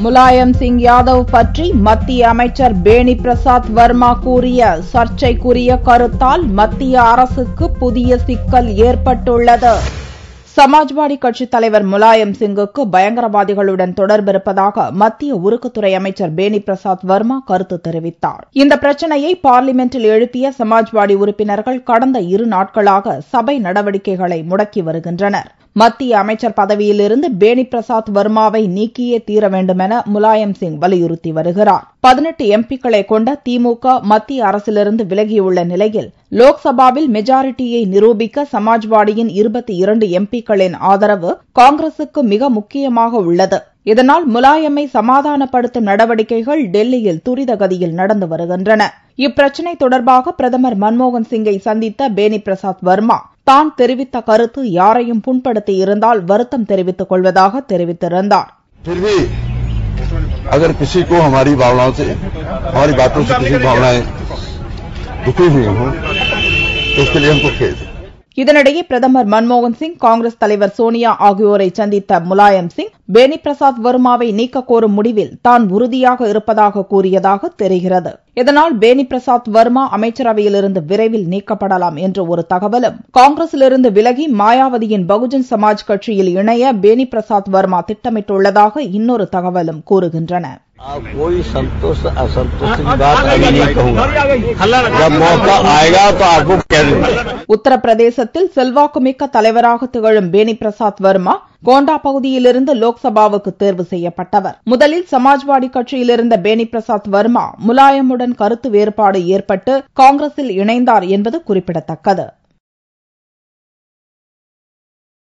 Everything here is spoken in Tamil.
முலாயம் சிங் யாதவ் பற்றி மத்திய அமைச்சர் பேணி பிரசாத் வர்மா கூறிய சர்ச்சைக்குரிய கருத்தால் மத்திய அரசுக்கு புதிய சிக்கல் ஏற்பட்டுள்ளது. சமாஜ்வாடி கட்சித் தலைவர் முலாயம் சிங்குக்கு பயங்கரவாதிகளுடன் தொடர்பிருப்பதாக மத்திய உருக்குத்துறை அமைச்சர் பேணி பிரசாத் வர்மா கருத்து தெரிவித்தார். இந்த பிரச்சினையை பார்லிமென்டில் எழுப்பிய சமாஜ்வாடி உறுப்பினர்கள் கடந்த 2 நாட்களாக சபை நடவடிக்கைகளை முடக்கி வருகின்றனர். மத்திய அமைச்சர் பதவியிலிருந்து பேணி பிரசாத் வர்மாவை நீக்கியே தீர வேண்டுமென முலாயம் சிங் வலியுறுத்தி வருகிறார். 18 எம்பிக்களை கொண்ட திமுக மத்திய அரசிலிருந்து விலகியுள்ள நிலையில் லோக்சபாவில் மெஜாரிட்டியை நிரூபிக்க சமாஜ்வாடியின் 22 எம்பிக்களின் ஆதரவு காங்கிரசுக்கு மிக முக்கியமாக உள்ளது. இதனால் முலாயமை சமாதானப்படுத்தும் நடவடிக்கைகள் டெல்லியில் துரித கதியில் நடந்து வருகின்றன. இப்பிரச்சினை தொடர்பாக பிரதமர் மன்மோகன் சிங்கை சந்தித்த பேணி பிரசாத் வர்மா தான் தெரிவித்த கருத்து யாரையும் புண்படுத்தி இருந்தால் வருத்தம் தெரிவித்துக் கொள்வதாக தெரிவித்திருந்தார். अगर किसी को हमारी भावनाओं से, हमारी बातों से किसी भावनाएं दुखी हुई हों तो उसके लिए हमको खेद है. இதனிடையே பிரதமர் மன்மோகன் சிங், காங்கிரஸ் தலைவர் சோனியா ஆகியோரை சந்தித்த முலாயம் சிங் பேணி பிரசாத் வர்மாவை நீக்க கோரும் முடிவில் தான் உறுதியாக இருப்பதாக கூறியதாக தெரிகிறது. இதனால் பேணி பிரசாத் வர்மா அமைச்சரவையிலிருந்து விரைவில் நீக்கப்படலாம் என்ற ஒரு தகவலும், காங்கிரசிலிருந்து விலகி மாயாவதியின் பகுஜன் சமாஜ் கட்சியில் இணைய பேணி பிரசாத் வர்மா திட்டமிட்டுள்ளதாக இன்னொரு தகவலும் கூறுகின்றன. कोई संतोष असंतोष की बात अभी नहीं कहूंगा, जब मौका आएगा तो आपको कह दूंगा. உத்தரப்பிரதேசத்தில் செல்வாக்குமிக்க தலைவராக திகழும் பேணி பிரசாத் வர்மா கோண்டா பகுதியிலிருந்து லோக்சபாவுக்கு தேர்வு செய்யப்பட்டவர். முதலில் சமாஜ்வாடி கட்சியில் இருந்த பேணி பிரசாத் வர்மா முலாயமுடன் கருத்து வேறுபாடு ஏற்பட்டு காங்கிரசில் இணைந்தார் என்பது குறிப்பிடத்தக்கது.